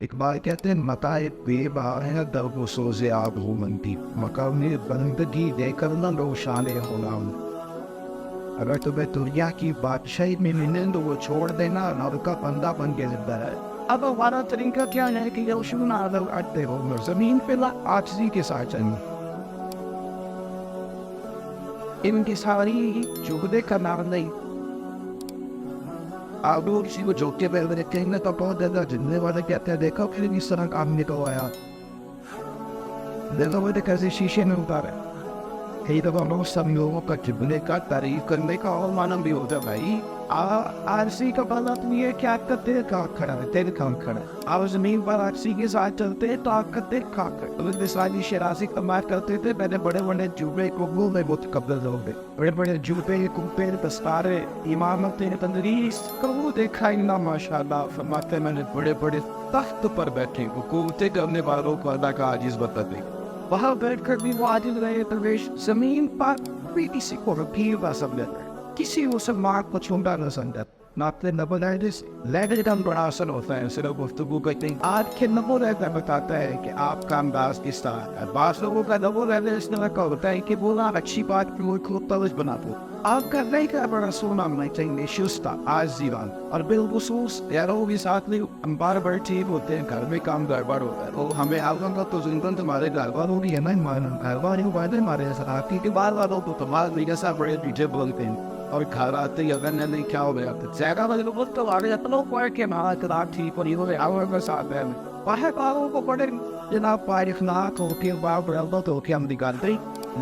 اقبال کہتے ہیں متاع بے بہا ہے در و سوز آب ہو منتی مقام بندگی دے کر نہ روشان ہونا ہوں. اگر تمہیں دنیا کی بادشاہی میں ملے تو وہ چھوڑ دینا نور کا بندہ بن کے زندہ ہے. اب ہمارا طریقہ کیا ہے کہ یوشون آدم اٹھتے ہو زمین پہ عاجزی کے ساتھ چلیں. ان کی ساری جہدے کا نام نہیں. آپ لوگ کسی کو جوک کے پہلے دیکھتے ہیں تو بہت زیادہ جننے والے کہتے ہیں دیکھو پھر اس طرح کام نکل آیا, دیکھو وہ کیسے شیشے میں اتارے. کئی دفعہ لوگ سب لوگوں کا جبنے کا تعریف کرنے کا اور معنی بھی ہوتا ہے بھائی. آرسی کا غلط نہیں ہے کہ آپ کا دل کہاں کھڑا ہے, دل کہاں کھڑا ہے. آپ زمین پر آرسی کے ساتھ چلتے ہیں تو آپ کا دل کہاں کھڑا ہے. مثالی شرازی کمال کرتے تھے پہلے بڑے بڑے جوبے کبوں میں متقبل لوگ ہیں. بڑے بڑے جوبے کبے دستارے امامتیں تدریس کبو دیکھا نہ ماشاء اللہ فرماتے میں نے بڑے بڑے تخت پر بیٹھے حکومتیں کرنے والوں کو اللہ کا عاجز بتاتے. وہاں بیٹھ کر بھی وہ عاجز رہے درویش. زمین پر بھی کسی کو رکھی نہ سمجھا, کسی مسلمان کو چھوٹا نہ سمجھا. ناطے نبو لیڈر کا بڑا اثر ہوتا ہے. صرف گفتگو کرتے ہیں آج کے نبو لیڈر بتاتا ہے کہ آپ کا انداز کس طرح ہے. بعض لوگوں کا نبو لیڈر اس طرح کا ہوتا ہے کہ بولا اچھی بات کی کو توجہ بنا دو. آپ کا نہیں کا بڑا سونا ہونا چاہیے شستہ آج زیوان. اور بالخصوص یاروں کے ساتھ میں ہم بار بار ٹھیک ہوتے ہیں, گھر میں کام گڑبڑ ہوتا ہے تو ہمیں آگوں کا تو زندگی تمہارے گھر والوں کی ہے نا گھر والوں والے ہمارے ساتھ کے بعد والوں کو تمہارے جیسا بڑے پیچھے بولتے ہیں. اور گھر آتے ہی اگر نہیں کیا ہو گیا زیادہ والے لوگ تو آگے جاتے لوگ پڑھ کے مہا کتاب ٹھیک ہو رہی ہو آگوں کے ساتھ ہے. باہر والوں کو پڑھے جناب پارخناک ہو کے باپ رہتا تو کہ ہم نکالتے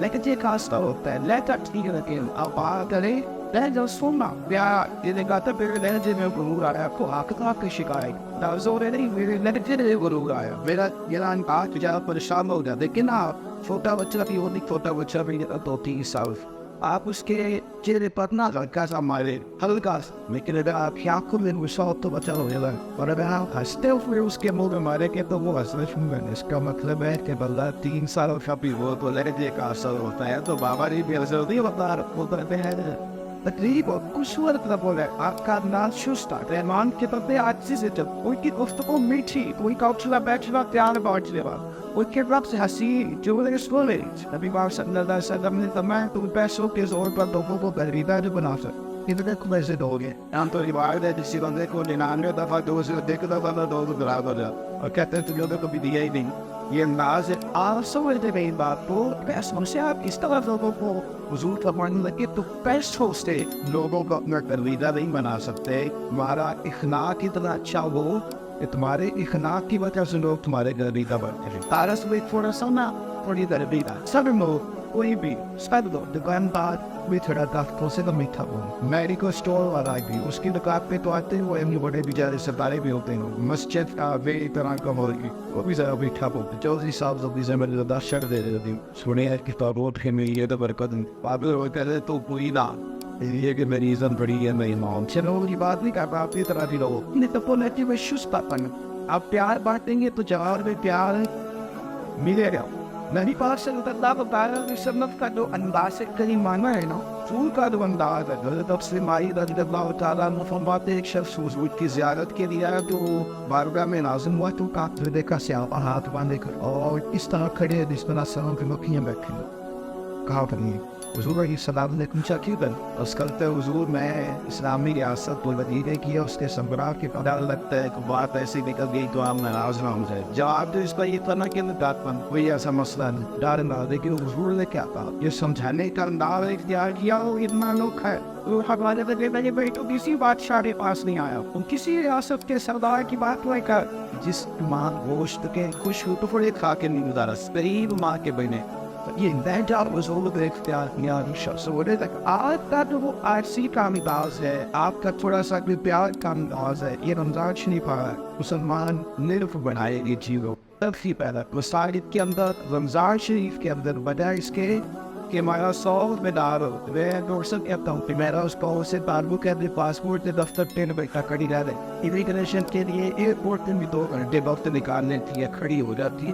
لیکن یہ کاستا ہوتا ہے لیٹر ٹھیک رکھیں آپ آ کریں لہجہ سننا پیار یہ کہتا میرے لہجے میں غرور آیا کو آکتاب کی شکایت نازور نہیں میرے لہجے میں غرور آیا. میرا یہ کہا تجھا پریشان ہو گیا لیکن آپ چھوٹا بچہ بھی ہو نہیں, چھوٹا بچہ بھی 2-3 سال آپ اس کے چہرے پر نہ ہلکا سا مارے ہلکا سا, لیکن اگر آپ کی آنکھوں میں غصہ تو بچہ ہو جائے اور اگر آپ ہنستے ہوئے اس کے منہ میں مارے گے تو وہ ہنسنا شروع ہے. اس کا مطلب ہے کہ بندہ 3 سال کا بھی ہو تو لہجے کا اثر ہوتا ہے. تو بابا نے بھی اثر نہیں ہوتا ہوتے ہیں تقریب اور کچھ وقت نہ بولے. آپ کا انداز شستہ رحمان کے طبع آجزی سے جب کوئی کی گفتگو میٹھی کوئی کا اچھلا بیٹھنا پیار بانٹنے والا ان کے رب سے حسین جو سولے نبی پاک صلی اللہ علیہ وسلم نے فرمایا تم پیسوں کے زور پر لوگوں کو گرویدہ جو بنا سکتے اتنے کو ایسے دو گے. ہم تو روایت ہے جسی بندے کو 99 دفعہ 200 دیکھ دفعہ 2 برابر ہو جاتا اور کہتے ہیں تم لوگوں کو بھی دیا ہی نہیں. یہ انداز ہے. آپ سمجھتے ہیں ان بات کو پیسوں سے آپ اس طرح لوگوں کو حضور فرمانے لگے تو پیسوں سے لوگوں کو اپنا گرویدہ نہیں بنا سکتے. تمہارا اخلاق اتنا اچھا ہو کہ تمہارے اخلاق کی وجہ سے لوگ تمہارے گرویدہ بنتے ہیں. تارس میں تھوڑا سا نا تھوڑی گرویدہ سب لوگ کوئی بھی سب لوگ دکاندار بھی تھوڑا دفتوں سے تو میٹھا بول. میڈیکل اسٹور والا بھی اس کی دکان پہ تو آتے ہیں وہ اپنے بڑے بیچارے ستارے بھی ہوتے ہیں. مسجد کا بے طرح کا ہوگی وہ بھی ذرا میٹھا بولتے. چودھری صاحب جو بھی زمین زیادہ شر دے دیتے ہیں سنے ہیں کہ روڈ کے میں یہ تو برکت پابل ہوتے ہیں تو کوئی نہ یہ کہ میری عزت بڑی ہے میری ماں چلو کی بات نہیں کرتا. آپ کی طرح بھی لوگ نہیں تو بولے کہ میں شستہ پن آپ پیار بانٹیں گے تو جواب میں پیار ملے گا. نبی پاک صلی اللہ علیہ وسلم کا جو انداز کریمانہ ہے نا رسول کا جو انداز ہے حضرت ابن رضی اللہ تعالیٰ عنہ فرماتے ہیں ایک شخص حضور کی زیارت کے لیے آیا تو بارگاہ میں نازل ہوا تو کافر کا سیاہ ہاتھ باندھے کر اور اس طرح کھڑے جس طرح سلام کے مکھیاں بیٹھے کہا کریں حضور علیہ السلام نے پوچھا کیوں کر اس کرتے حضور میں اسلامی ریاست کو وزیرے کیا اس کے سمبراہ کے پڑھا لگتا ہے کہ بات ایسی نکل گئی تو آپ ناراض نہ ہو جائے. جواب تو اس کا یہ تھا کہ ڈاٹ پن کوئی ایسا مسئلہ نہیں ڈر نہ دیکھیے حضور نے کیا کہا یہ سمجھانے کا انداز اختیار کیا وہ اتنا لوگ ہے تو ہمارے لگے بھائی تو کسی بادشاہ کے پاس نہیں آیا کسی ریاست کے سردار کی بات نہیں کر جس ماں گوشت کے خوش ہو ٹکڑے کھا کے نہیں گزارا غریب ماں کے بہنے یہ نیجار وضول اختیار کیا شخص ہونے تک آپ کا جو وہ عارسی کا انداز ہے آپ کا تھوڑا سا بھی پیار کا انداز ہے. یہ رمضان شریف آ رہا ہے مسلمان نرف بنائے گی چیزوں تب ہی پیدا مساجد کے اندر رمضان شریف کے اندر بجائے اس کے کہ ہمارا 100 میں دار ہو میں دوسر کہتا ہوں کہ میرا اس کو سے تعلق ہے اپنے پاسپورٹ کے دفتر پہ بیٹھا کھڑی رہ رہے امیگریشن کے لیے ایئرپورٹ میں بھی 2 گھنٹے وقت نکالنے کے لیے کھڑی ہو جاتی ہے.